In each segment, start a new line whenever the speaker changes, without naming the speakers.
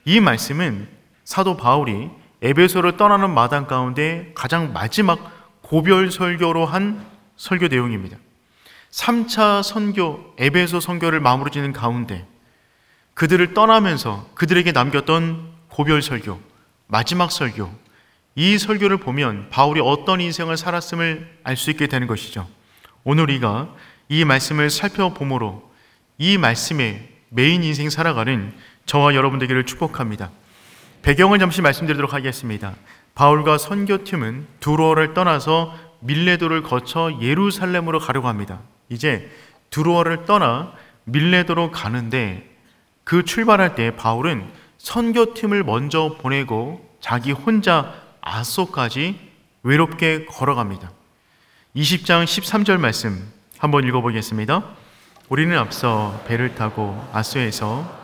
이 말씀은 사도 바울이 에베소를 떠나는 마당 가운데 가장 마지막 고별 설교로 한 설교 내용입니다. 3차 선교, 에베소 선교를 마무리 짓는 가운데 그들을 떠나면서 그들에게 남겼던 고별 설교, 마지막 설교, 이 설교를 보면 바울이 어떤 인생을 살았음을 알 수 있게 되는 것이죠. 오늘 우리가 이 말씀을 살펴보므로 이 말씀의 메인 인생 살아가는 저와 여러분 되기를 축복합니다. 배경을 잠시 말씀드리도록 하겠습니다. 바울과 선교팀은 두로아를 떠나서 밀레도를 거쳐 예루살렘으로 가려고 합니다. 이제 두로아를 떠나 밀레도로 가는데 그 출발할 때 바울은 선교팀을 먼저 보내고 자기 혼자 아소까지 외롭게 걸어갑니다. 20장 13절 말씀 한번 읽어보겠습니다. 우리는 앞서 배를 타고 아소에서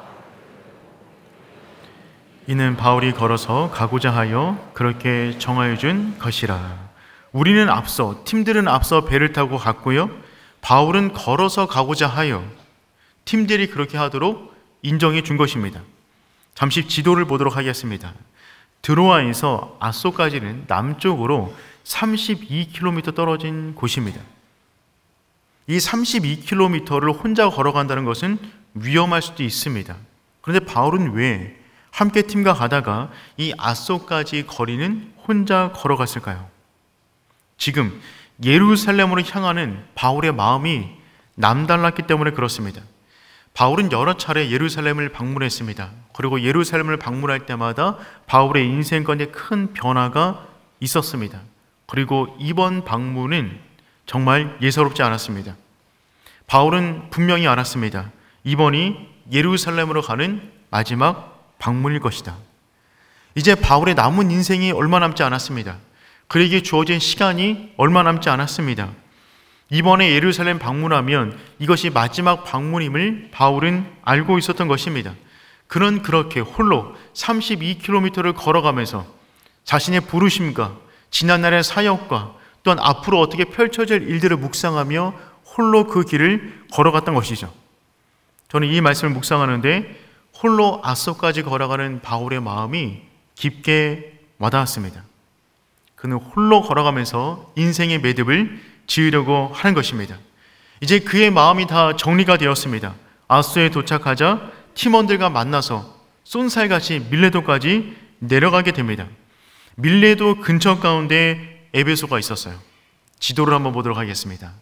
이는 바울이 걸어서 가고자 하여 그렇게 정하여 준 것이라. 우리는 앞서, 팀들은 앞서 배를 타고 갔고요, 바울은 걸어서 가고자 하여 팀들이 그렇게 하도록 인정해 준 것입니다. 잠시 지도를 보도록 하겠습니다. 드로아에서 아소까지는 남쪽으로 32km 떨어진 곳입니다. 이 32km를 혼자 걸어간다는 것은 위험할 수도 있습니다. 그런데 바울은 왜 함께 팀과 가다가 이 아소까지 거리는 혼자 걸어갔을까요? 지금 예루살렘으로 향하는 바울의 마음이 남달랐기 때문에 그렇습니다. 바울은 여러 차례 예루살렘을 방문했습니다. 그리고 예루살렘을 방문할 때마다 바울의 인생 가운데 큰 변화가 있었습니다. 그리고 이번 방문은 정말 예사롭지 않았습니다. 바울은 분명히 알았습니다. 이번이 예루살렘으로 가는 마지막 방문일 것이다. 이제 바울의 남은 인생이 얼마 남지 않았습니다. 그에게 주어진 시간이 얼마 남지 않았습니다. 이번에 예루살렘 방문하면 이것이 마지막 방문임을 바울은 알고 있었던 것입니다. 그는 그렇게 홀로 32km를 걸어가면서 자신의 부르심과 지난날의 사역과 또한 앞으로 어떻게 펼쳐질 일들을 묵상하며 홀로 그 길을 걸어갔던 것이죠. 저는 이 말씀을 묵상하는데 홀로 아소까지 걸어가는 바울의 마음이 깊게 와닿았습니다. 그는 홀로 걸어가면서 인생의 매듭을 지으려고 하는 것입니다. 이제 그의 마음이 다 정리가 되었습니다. 아소에 도착하자 팀원들과 만나서 쏜살같이 밀레도까지 내려가게 됩니다. 밀레도 근처 가운데 에베소가 있었어요. 지도를 한번 보도록 하겠습니다.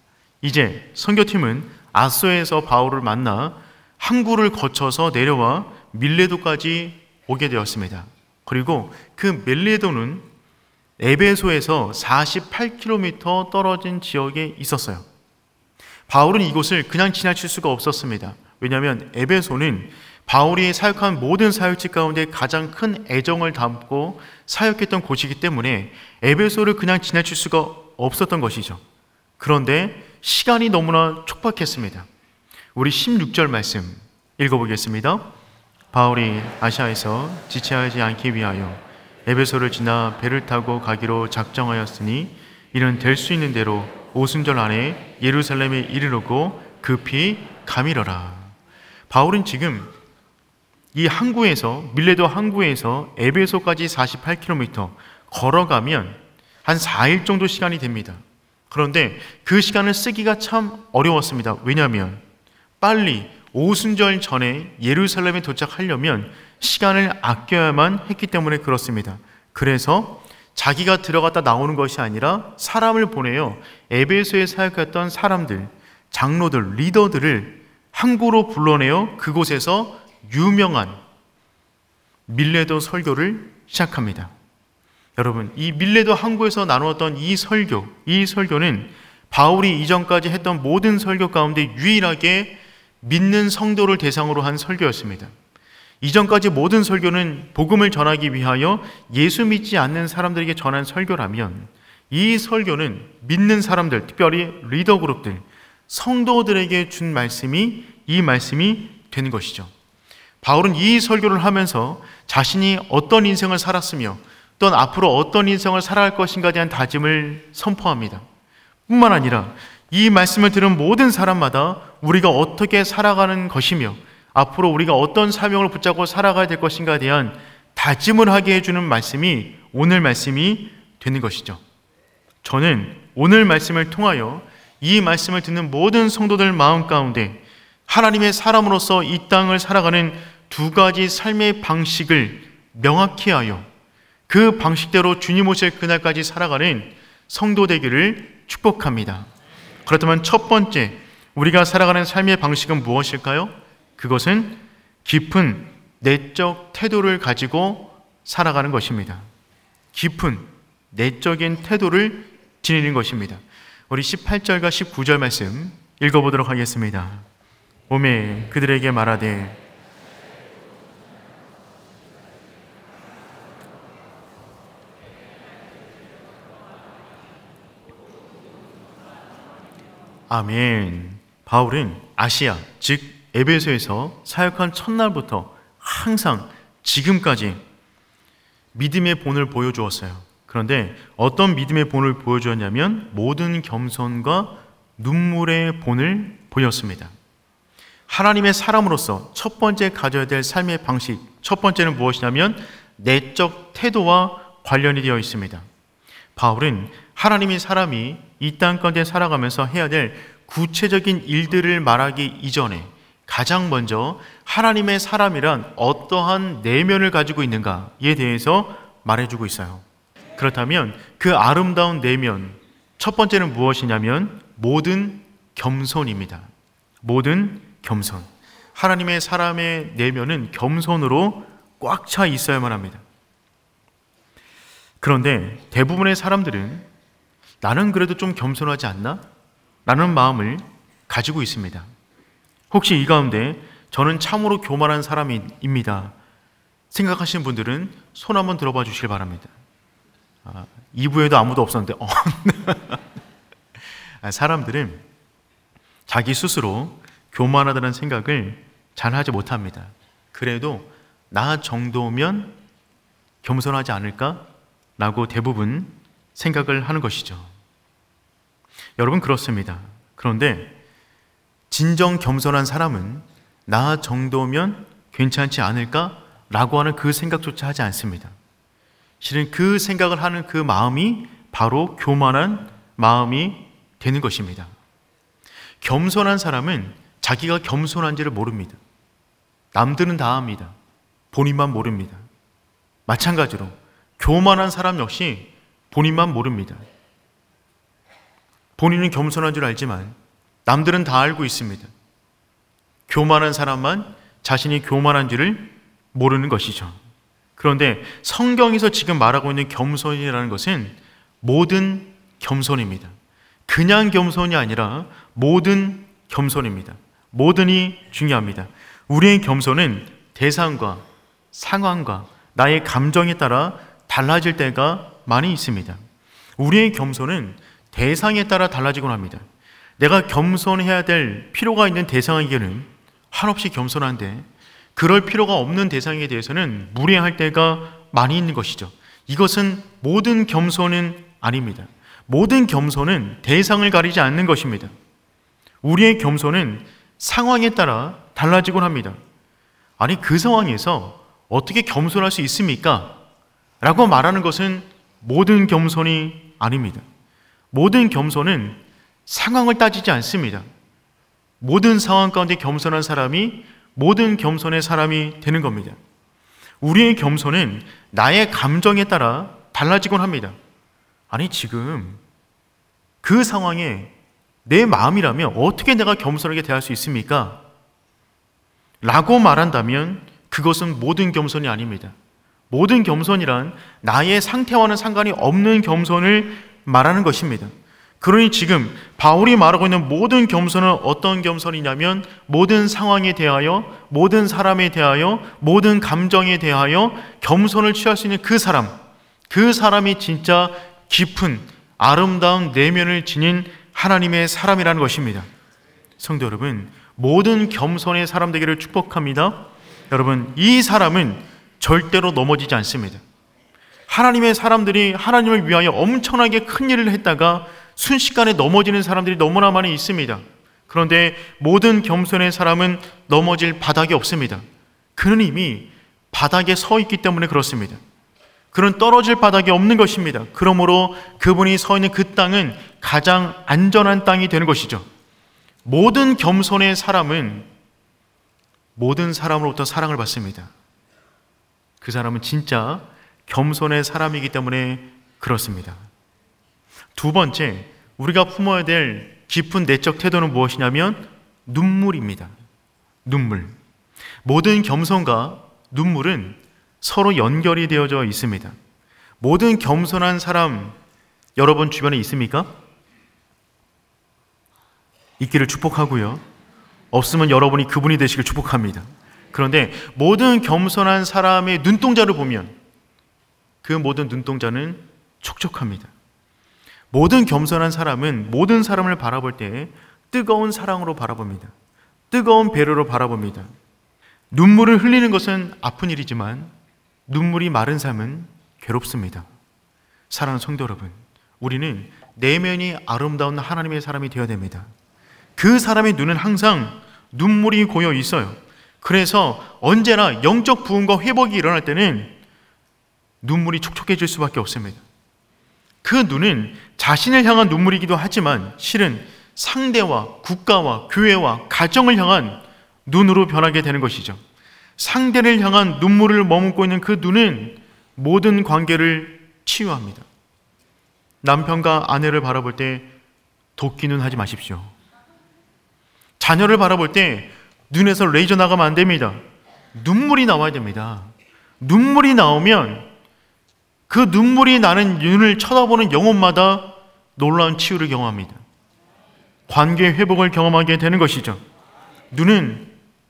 이제 선교팀은 아소에서 바울을 만나 항구를 거쳐서 내려와 밀레도까지 오게 되었습니다. 그리고 그 밀레도는 에베소에서 48km 떨어진 지역에 있었어요. 바울은 이곳을 그냥 지나칠 수가 없었습니다. 왜냐하면 에베소는 바울이 사역한 모든 사역지 가운데 가장 큰 애정을 담고 사역했던 곳이기 때문에 에베소를 그냥 지나칠 수가 없었던 것이죠. 그런데 시간이 너무나 촉박했습니다. 우리 16절 말씀 읽어보겠습니다. 바울이 아시아에서 지체하지 않기 위하여 에베소를 지나 배를 타고 가기로 작정하였으니 이는 될 수 있는 대로 오순절 안에 예루살렘에 이르르고 급히 가미러라. 바울은 지금 이 항구에서 밀레도 항구에서 에베소까지 48km 걸어가면 한 4일 정도 시간이 됩니다. 그런데 그 시간을 쓰기가 참 어려웠습니다. 왜냐하면 빨리 오순절 전에 예루살렘에 도착하려면 시간을 아껴야만 했기 때문에 그렇습니다. 그래서 자기가 들어갔다 나오는 것이 아니라 사람을 보내어 에베소에 사역했던 사람들, 장로들, 리더들을 항구로 불러내어 그곳에서 유명한 밀레도 설교를 시작합니다. 여러분, 이 밀레도 항구에서 나누었던 이 설교는 바울이 이전까지 했던 모든 설교 가운데 유일하게 믿는 성도를 대상으로 한 설교였습니다. 이전까지 모든 설교는 복음을 전하기 위하여 예수 믿지 않는 사람들에게 전한 설교라면 이 설교는 믿는 사람들, 특별히 리더 그룹들, 성도들에게 준 말씀이 이 말씀이 되는 것이죠. 바울은 이 설교를 하면서 자신이 어떤 인생을 살았으며 또한 앞으로 어떤 인생을 살아갈 것인가에 대한 다짐을 선포합니다. 뿐만 아니라 이 말씀을 들은 모든 사람마다 우리가 어떻게 살아가는 것이며 앞으로 우리가 어떤 사명을 붙잡고 살아가야 될 것인가에 대한 다짐을 하게 해주는 말씀이 오늘 말씀이 되는 것이죠. 저는 오늘 말씀을 통하여 이 말씀을 듣는 모든 성도들 마음 가운데 하나님의 사람으로서 이 땅을 살아가는 두 가지 삶의 방식을 명확히 하여 그 방식대로 주님 오실 그날까지 살아가는 성도 되기를 축복합니다. 그렇다면 첫 번째, 우리가 살아가는 삶의 방식은 무엇일까요? 그것은 깊은 내적 태도를 가지고 살아가는 것입니다. 깊은 내적인 태도를 지니는 것입니다. 우리 18절과 19절 말씀 읽어보도록 하겠습니다. 오매 그들에게 말하되 아멘. 바울은 아시아, 즉 에베소에서 사역한 첫날부터 항상 지금까지 믿음의 본을 보여주었어요. 그런데 어떤 믿음의 본을 보여주었냐면 모든 겸손과 눈물의 본을 보였습니다. 하나님의 사람으로서 첫 번째 가져야 될 삶의 방식, 첫 번째는 무엇이냐면 내적 태도와 관련이 되어 있습니다. 바울은 하나님의 사람이 이 땅 가운데 살아가면서 해야 될 구체적인 일들을 말하기 이전에 가장 먼저 하나님의 사람이란 어떠한 내면을 가지고 있는가에 대해서 말해주고 있어요. 그렇다면 그 아름다운 내면, 첫 번째는 무엇이냐면 모든 겸손입니다. 모든 겸손. 하나님의 사람의 내면은 겸손으로 꽉 차 있어야만 합니다. 그런데 대부분의 사람들은 나는 그래도 좀 겸손하지 않나? 라는 마음을 가지고 있습니다. 혹시 이 가운데 저는 참으로 교만한 사람입니다 생각하시는 분들은 손 한번 들어봐 주시길 바랍니다. 2부에도 아무도 없었는데 사람들은 자기 스스로 교만하다는 생각을 잘 하지 못합니다. 그래도 나 정도면 겸손하지 않을까? 라고 대부분 생각을 하는 것이죠. 여러분, 그렇습니다. 그런데 진정 겸손한 사람은 나 정도면 괜찮지 않을까? 라고 하는 그 생각조차 하지 않습니다. 실은 그 생각을 하는 그 마음이 바로 교만한 마음이 되는 것입니다. 겸손한 사람은 자기가 겸손한지를 모릅니다. 남들은 다 압니다. 본인만 모릅니다. 마찬가지로 교만한 사람 역시 본인만 모릅니다. 본인은 겸손한 줄 알지만 남들은 다 알고 있습니다. 교만한 사람만 자신이 교만한지를 모르는 것이죠. 그런데 성경에서 지금 말하고 있는 겸손이라는 것은 모든 겸손입니다. 그냥 겸손이 아니라 모든 겸손입니다. 모든이 중요합니다. 우리의 겸손은 대상과 상황과 나의 감정에 따라 달라질 때가 많이 있습니다. 우리의 겸손은 대상에 따라 달라지곤 합니다. 내가 겸손해야 될 필요가 있는 대상에게는 한없이 겸손한데 그럴 필요가 없는 대상에 대해서는 무례할 때가 많이 있는 것이죠. 이것은 모든 겸손은 아닙니다. 모든 겸손은 대상을 가리지 않는 것입니다. 우리의 겸손은 상황에 따라 달라지곤 합니다. 아니, 그 상황에서 어떻게 겸손할 수 있습니까? 라고 말하는 것은 모든 겸손이 아닙니다. 모든 겸손은 상황을 따지지 않습니다. 모든 상황 가운데 겸손한 사람이 모든 겸손의 사람이 되는 겁니다. 우리의 겸손은 나의 감정에 따라 달라지곤 합니다. 아니, 지금 그 상황에 내 마음이라면 어떻게 내가 겸손하게 대할 수 있습니까? 라고 말한다면 그것은 모든 겸손이 아닙니다. 모든 겸손이란 나의 상태와는 상관이 없는 겸손을 말하는 것입니다. 그러니 지금 바울이 말하고 있는 모든 겸손은 어떤 겸손이냐면 모든 상황에 대하여, 모든 사람에 대하여, 모든 감정에 대하여 겸손을 취할 수 있는 그 사람이 진짜 깊은 아름다운 내면을 지닌 하나님의 사람이라는 것입니다. 성도 여러분, 모든 겸손의 사람 되기를 축복합니다. 여러분, 이 사람은 절대로 넘어지지 않습니다. 하나님의 사람들이 하나님을 위하여 엄청나게 큰 일을 했다가 순식간에 넘어지는 사람들이 너무나 많이 있습니다. 그런데 모든 겸손의 사람은 넘어질 바닥이 없습니다. 그는 이미 바닥에 서 있기 때문에 그렇습니다. 그는 떨어질 바닥이 없는 것입니다. 그러므로 그분이 서 있는 그 땅은 가장 안전한 땅이 되는 것이죠. 모든 겸손의 사람은 모든 사람으로부터 사랑을 받습니다. 그 사람은 진짜 겸손의 사람이기 때문에 그렇습니다. 두 번째, 우리가 품어야 될 깊은 내적 태도는 무엇이냐면 눈물입니다. 눈물. 모든 겸손과 눈물은 서로 연결이 되어져 있습니다. 모든 겸손한 사람 여러분 주변에 있습니까? 있기를 축복하고요. 없으면 여러분이 그분이 되시길 축복합니다. 그런데 모든 겸손한 사람의 눈동자를 보면 그 모든 눈동자는 촉촉합니다. 모든 겸손한 사람은 모든 사람을 바라볼 때 뜨거운 사랑으로 바라봅니다. 뜨거운 배려로 바라봅니다. 눈물을 흘리는 것은 아픈 일이지만 눈물이 마른 삶은 괴롭습니다. 사랑하는 성도 여러분, 우리는 내면이 아름다운 하나님의 사람이 되어야 됩니다. 그 사람의 눈은 항상 눈물이 고여 있어요. 그래서 언제나 영적 부흥과 회복이 일어날 때는 눈물이 촉촉해질 수밖에 없습니다. 그 눈은 자신을 향한 눈물이기도 하지만 실은 상대와 국가와 교회와 가정을 향한 눈으로 변하게 되는 것이죠. 상대를 향한 눈물을 머금고 있는 그 눈은 모든 관계를 치유합니다. 남편과 아내를 바라볼 때 도끼눈 하지 마십시오. 자녀를 바라볼 때 눈에서 레이저 나가면 안 됩니다. 눈물이 나와야 됩니다. 눈물이 나오면 그 눈물이 나는 눈을 쳐다보는 영혼마다 놀라운 치유를 경험합니다. 관계 회복을 경험하게 되는 것이죠. 눈은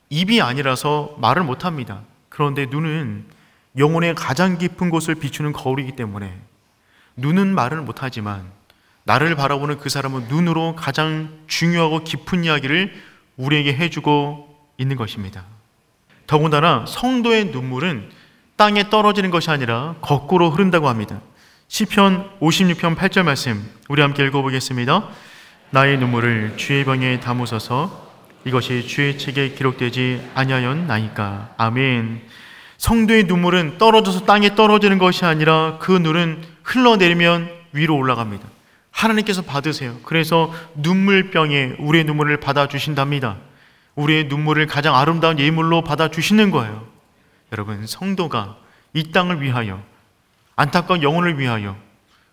입이 아니라서 말을 못합니다. 그런데 눈은 영혼의 가장 깊은 곳을 비추는 거울이기 때문에 눈은 말을 못하지만 나를 바라보는 그 사람은 눈으로 가장 중요하고 깊은 이야기를 우리에게 해주고 있는 것입니다. 더군다나 성도의 눈물은 땅에 떨어지는 것이 아니라 거꾸로 흐른다고 합니다. 시편 56편 8절 말씀 우리 함께 읽어보겠습니다. 나의 눈물을 주의 병에 담으소서 이것이 주의 책에 기록되지 아니하였나이까. 아멘. 성도의 눈물은 떨어져서 땅에 떨어지는 것이 아니라 그 눈은 흘러내리면 위로 올라갑니다. 하나님께서 받으세요. 그래서 눈물병에 우리의 눈물을 받아주신답니다. 우리의 눈물을 가장 아름다운 예물로 받아주시는 거예요. 여러분, 성도가 이 땅을 위하여, 안타까운 영혼을 위하여,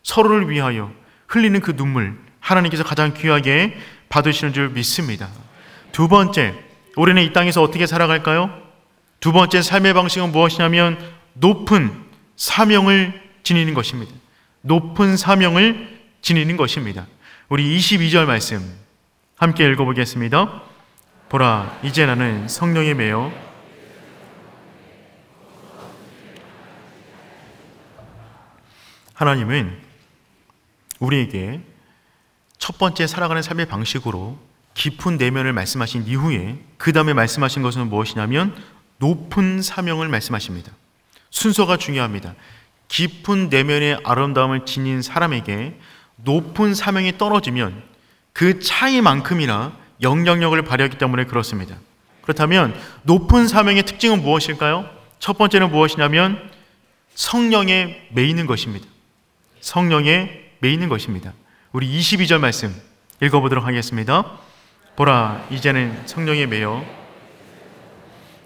서로를 위하여 흘리는 그 눈물, 하나님께서 가장 귀하게 받으시는 줄 믿습니다. 두 번째, 우리는 이 땅에서 어떻게 살아갈까요? 두 번째 삶의 방식은 무엇이냐면 높은 사명을 지니는 것입니다. 높은 사명을 지니는 것입니다. 우리 22절 말씀 함께 읽어보겠습니다. 보라, 이제 나는 성령에 매여 하나님은 우리에게 첫 번째 살아가는 삶의 방식으로 깊은 내면을 말씀하신 이후에 그 다음에 말씀하신 것은 무엇이냐면 높은 사명을 말씀하십니다. 순서가 중요합니다. 깊은 내면의 아름다움을 지닌 사람에게 높은 사명이 떨어지면 그 차이만큼이나 영향력을 발휘하기 때문에 그렇습니다. 그렇다면 높은 사명의 특징은 무엇일까요? 첫 번째는 무엇이냐면 성령에 매이는 것입니다. 성령에 매이는 것입니다. 우리 22절 말씀 읽어보도록 하겠습니다. 보라, 이제는 성령에 매여.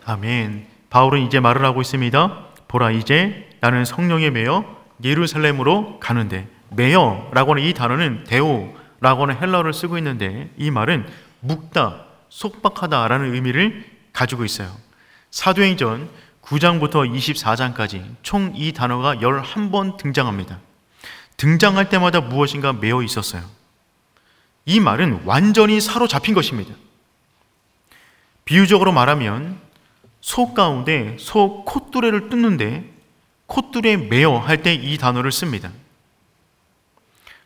아멘. 바울은 이제 말을 하고 있습니다. 보라, 이제 나는 성령에 매여 예루살렘으로 가는데, 매여라고 하는 이 단어는 데오라고 하는 헬라어를 쓰고 있는데 이 말은 묶다, 속박하다라는 의미를 가지고 있어요. 사도행전 9장부터 24장까지 총 이 단어가 11번 등장합니다. 등장할 때마다 무엇인가 매여 있었어요. 이 말은 완전히 사로잡힌 것입니다. 비유적으로 말하면 소 가운데 소 콧뚜레를 뜯는데 콧뚜레에 매여 할 때 이 단어를 씁니다.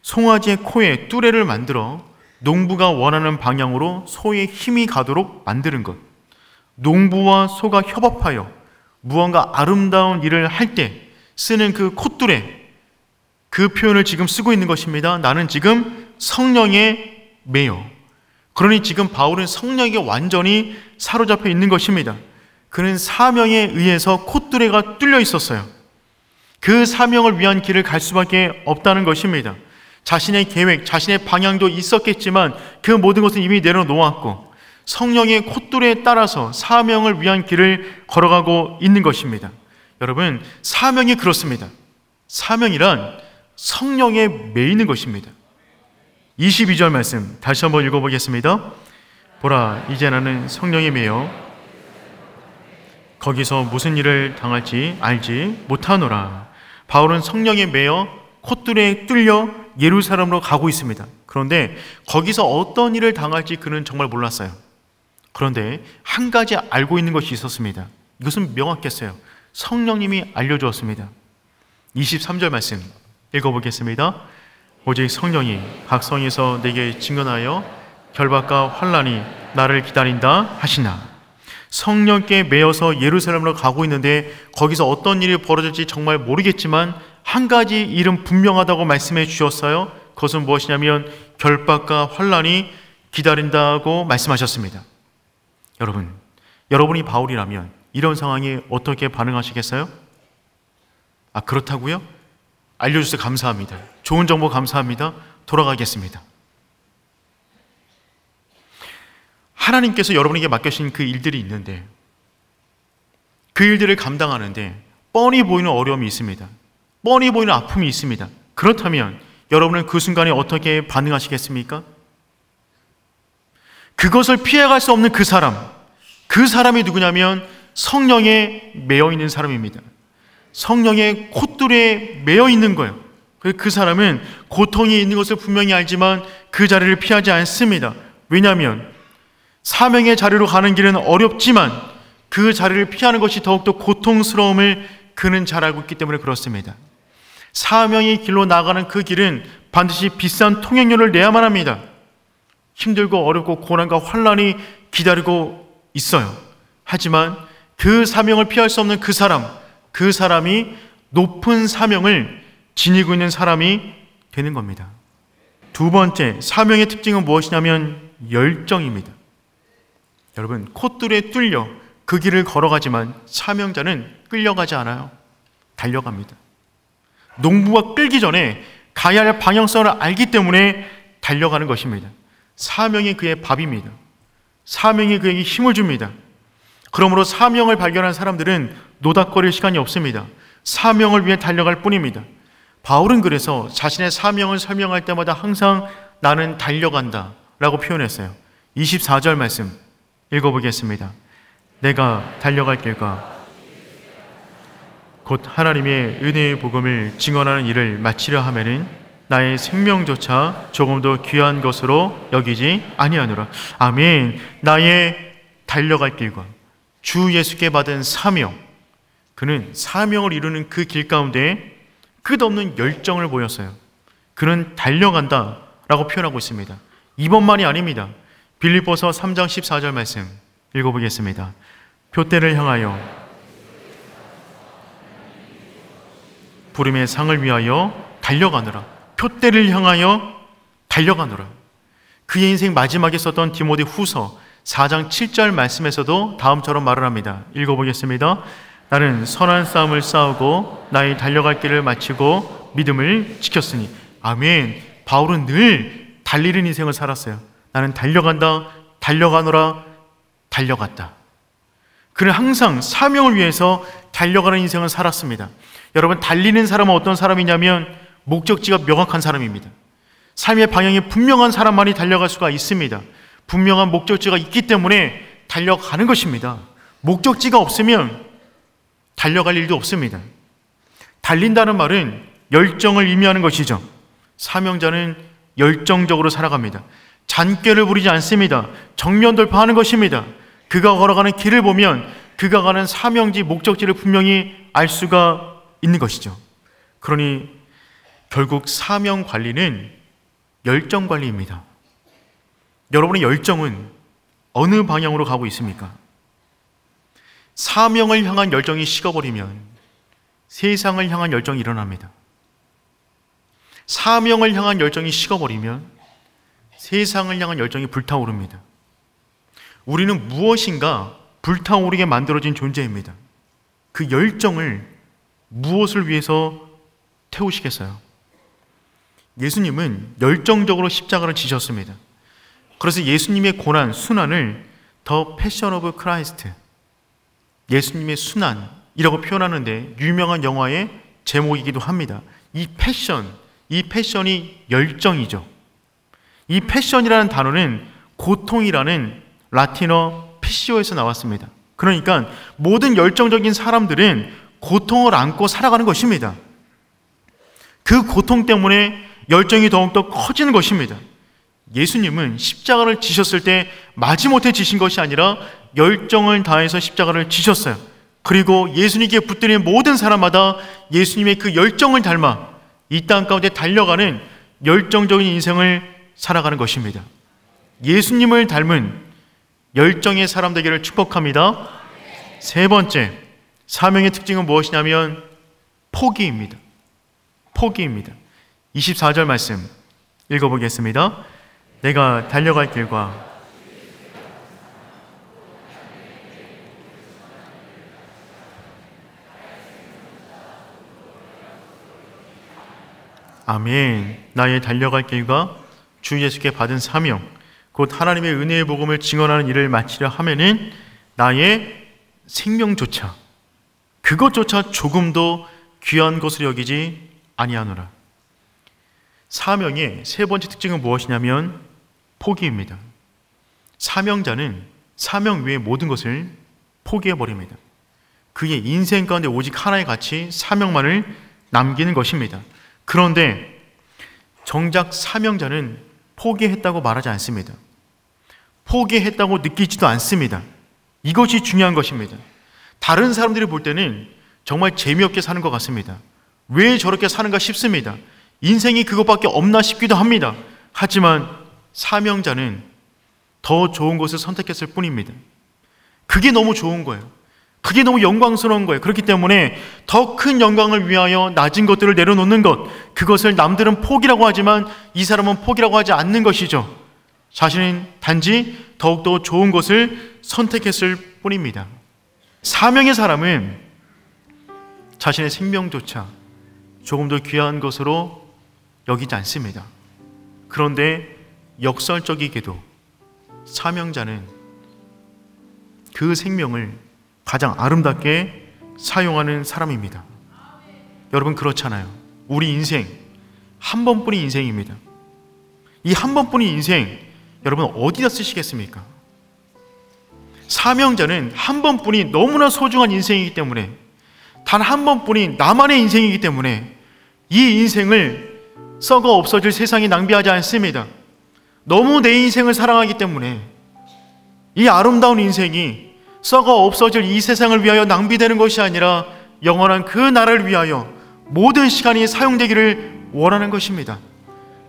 송아지의 코에 뚜레를 만들어 농부가 원하는 방향으로 소의 힘이 가도록 만드는 것. 농부와 소가 협업하여 무언가 아름다운 일을 할 때 쓰는 그 콧뚜레, 그 표현을 지금 쓰고 있는 것입니다. 나는 지금 성령에 매여 그러니 지금 바울은 성령에게 완전히 사로잡혀 있는 것입니다. 그는 사명에 의해서 콧뚜레가 뚫려 있었어요. 그 사명을 위한 길을 갈 수밖에 없다는 것입니다. 자신의 계획, 자신의 방향도 있었겠지만 그 모든 것은 이미 내려놓았고 성령의 콧뚜레에 따라서 사명을 위한 길을 걸어가고 있는 것입니다. 여러분, 사명이 그렇습니다. 사명이란 성령에 매이는 것입니다. 22절 말씀 다시 한번 읽어보겠습니다. 보라, 이제 나는 성령에 매여 거기서 무슨 일을 당할지 알지 못하노라. 바울은 성령에 매여 콧뚜레에 뚫려 예루살렘으로 가고 있습니다. 그런데 거기서 어떤 일을 당할지 그는 정말 몰랐어요. 그런데 한 가지 알고 있는 것이 있었습니다. 이것은 명확했어요. 성령님이 알려주었습니다. 23절 말씀 읽어보겠습니다. 오직 성령이 각 성에서 내게 증언하여 결박과 환난이 나를 기다린다 하시나. 성령께 매여서 예루살렘으로 가고 있는데 거기서 어떤 일이 벌어질지 정말 모르겠지만 한 가지 일은 분명하다고 말씀해 주셨어요. 그것은 무엇이냐면 결박과 환난이 기다린다고 말씀하셨습니다. 여러분, 여러분이 바울이라면 이런 상황에 어떻게 반응하시겠어요? 그렇다고요? 알려주셔서 감사합니다. 좋은 정보 감사합니다. 돌아가겠습니다. 하나님께서 여러분에게 맡겨주신 그 일들이 있는데 그 일들을 감당하는데 뻔히 보이는 어려움이 있습니다. 뻔히 보이는 아픔이 있습니다. 그렇다면 여러분은 그 순간에 어떻게 반응하시겠습니까? 그것을 피해갈 수 없는 그 사람이 누구냐면 성령에 매여 있는 사람입니다. 성령의 콧뚜레에 매여 있는 거예요. 그 사람은 고통이 있는 것을 분명히 알지만 그 자리를 피하지 않습니다. 왜냐하면 사명의 자리로 가는 길은 어렵지만 그 자리를 피하는 것이 더욱더 고통스러움을 그는 잘 알고 있기 때문에 그렇습니다. 사명의 길로 나가는 그 길은 반드시 비싼 통행료를 내야만 합니다. 힘들고 어렵고 고난과 환난이 기다리고 있어요. 하지만 그 사명을 피할 수 없는 그 사람이 높은 사명을 지니고 있는 사람이 되는 겁니다. 두 번째, 사명의 특징은 무엇이냐면 열정입니다. 여러분, 콧뚜레에 뚫려 그 길을 걸어가지만 사명자는 끌려가지 않아요. 달려갑니다. 농부가 끌기 전에 가야 할 방향성을 알기 때문에 달려가는 것입니다. 사명이 그의 밥입니다. 사명이 그에게 힘을 줍니다. 그러므로 사명을 발견한 사람들은 노닥거릴 시간이 없습니다. 사명을 위해 달려갈 뿐입니다. 바울은 그래서 자신의 사명을 설명할 때마다 항상 나는 달려간다 라고 표현했어요. 24절 말씀 읽어보겠습니다. 내가 달려갈 길과 곧 하나님의 은혜의 복음을 증언하는 일을 마치려 하면은 나의 생명조차 조금도 귀한 것으로 여기지 아니하노라. 아멘. 나의 달려갈 길과 주 예수께 받은 사명, 그는 사명을 이루는 그 길 가운데 끝없는 열정을 보였어요. 그는 달려간다 라고 표현하고 있습니다. 이번만이 아닙니다. 빌립보서 3장 14절 말씀 읽어보겠습니다. 표대를 향하여 부름의 상을 위하여 달려가느라. 표대를 향하여 달려가느라. 그의 인생 마지막에 썼던 디모데 후서 4장 7절 말씀에서도 다음처럼 말을 합니다. 읽어보겠습니다. 나는 선한 싸움을 싸우고 나의 달려갈 길을 마치고 믿음을 지켰으니. 아멘. 바울은 늘 달리는 인생을 살았어요. 나는 달려간다, 달려가노라, 달려갔다. 그는 항상 사명을 위해서 달려가는 인생을 살았습니다. 여러분, 달리는 사람은 어떤 사람이냐면 목적지가 명확한 사람입니다. 삶의 방향이 분명한 사람만이 달려갈 수가 있습니다. 분명한 목적지가 있기 때문에 달려가는 것입니다. 목적지가 없으면 달려갈 일도 없습니다. 달린다는 말은 열정을 의미하는 것이죠. 사명자는 열정적으로 살아갑니다. 잔꾀를 부리지 않습니다. 정면 돌파하는 것입니다. 그가 걸어가는 길을 보면 그가 가는 사명지, 목적지를 분명히 알 수가 있는 것이죠. 그러니 결국 사명 관리는 열정 관리입니다. 여러분의 열정은 어느 방향으로 가고 있습니까? 사명을 향한 열정이 식어버리면 세상을 향한 열정이 일어납니다. 사명을 향한 열정이 식어버리면 세상을 향한 열정이 불타오릅니다. 우리는 무엇인가 불타오르게 만들어진 존재입니다. 그 열정을 무엇을 위해서 태우시겠어요? 예수님은 열정적으로 십자가를 지셨습니다. 그래서 예수님의 고난, 순환을 더 패션 오브 크라이스트, 예수님의 순환이라고 표현하는데 유명한 영화의 제목이기도 합니다. 이 패션이 열정이죠. 이 패션이라는 단어는 고통이라는 라틴어 패시오에서 나왔습니다. 그러니까 모든 열정적인 사람들은 고통을 안고 살아가는 것입니다. 그 고통 때문에 열정이 더욱더 커지는 것입니다. 예수님은 십자가를 지셨을 때 마지못해 지신 것이 아니라 열정을 다해서 십자가를 지셨어요. 그리고 예수님께 붙들린 모든 사람마다 예수님의 그 열정을 닮아 이 땅 가운데 달려가는 열정적인 인생을 살아가는 것입니다. 예수님을 닮은 열정의 사람 되기를 축복합니다. 세 번째, 사명의 특징은 무엇이냐면 포기입니다. 포기입니다. 24절 말씀 읽어보겠습니다. 내가 달려갈 길과 아멘. 나의 달려갈 길과 주 예수께 받은 사명, 곧 하나님의 은혜의 복음을 증언하는 일을 마치려 하면은 나의 생명조차, 그것조차 조금도 귀한 것으로 여기지 아니하노라. 사명의 세 번째 특징은 무엇이냐면 포기입니다. 사명자는 사명 외의 모든 것을 포기해버립니다. 그의 인생 가운데 오직 하나의 가치, 사명만을 남기는 것입니다. 그런데 정작 사명자는 포기했다고 말하지 않습니다. 포기했다고 느끼지도 않습니다. 이것이 중요한 것입니다. 다른 사람들이 볼 때는 정말 재미없게 사는 것 같습니다. 왜 저렇게 사는가 싶습니다. 인생이 그것밖에 없나 싶기도 합니다. 하지만 사명자는 더 좋은 것을 선택했을 뿐입니다. 그게 너무 좋은 거예요. 그게 너무 영광스러운 거예요. 그렇기 때문에 더 큰 영광을 위하여 낮은 것들을 내려놓는 것, 그것을 남들은 포기라고 하지만 이 사람은 포기라고 하지 않는 것이죠. 자신은 단지 더욱더 좋은 것을 선택했을 뿐입니다. 사명의 사람은 자신의 생명조차 조금 더 귀한 것으로 여기지 않습니다. 그런데 역설적이게도 사명자는 그 생명을 가장 아름답게 사용하는 사람입니다. 여러분, 그렇잖아요. 우리 인생 한 번뿐인 인생입니다. 이 한 번뿐인 인생 여러분 어디다 쓰시겠습니까? 사명자는 한 번뿐이 너무나 소중한 인생이기 때문에, 단 한 번뿐인 나만의 인생이기 때문에 이 인생을 썩어 없어질 세상에 낭비하지 않습니다. 너무 내 인생을 사랑하기 때문에 이 아름다운 인생이 썩어 없어질 이 세상을 위하여 낭비되는 것이 아니라 영원한 그 나라를 위하여 모든 시간이 사용되기를 원하는 것입니다.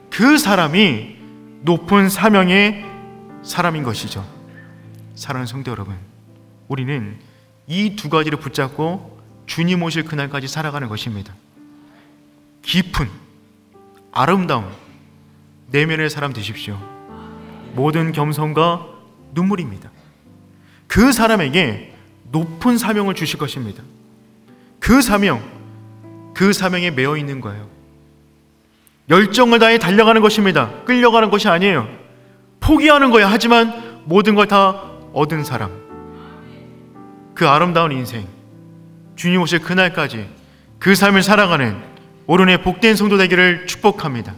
그 사람이 높은 사명의 사람인 것이죠. 사랑하는 성도 여러분, 우리는 이 두 가지를 붙잡고 주님 오실 그날까지 살아가는 것입니다. 깊은 아름다운 내면의 사람 되십시오. 모든 겸손과 눈물입니다. 그 사람에게 높은 사명을 주실 것입니다. 그 사명에 매여 있는 거예요. 열정을 다해 달려가는 것입니다. 끌려가는 것이 아니에요. 포기하는 거예요. 하지만 모든 걸 다 얻은 사람, 그 아름다운 인생, 주님 오실 그날까지 그 삶을 살아가는 오른의 복된 성도 되기를 축복합니다.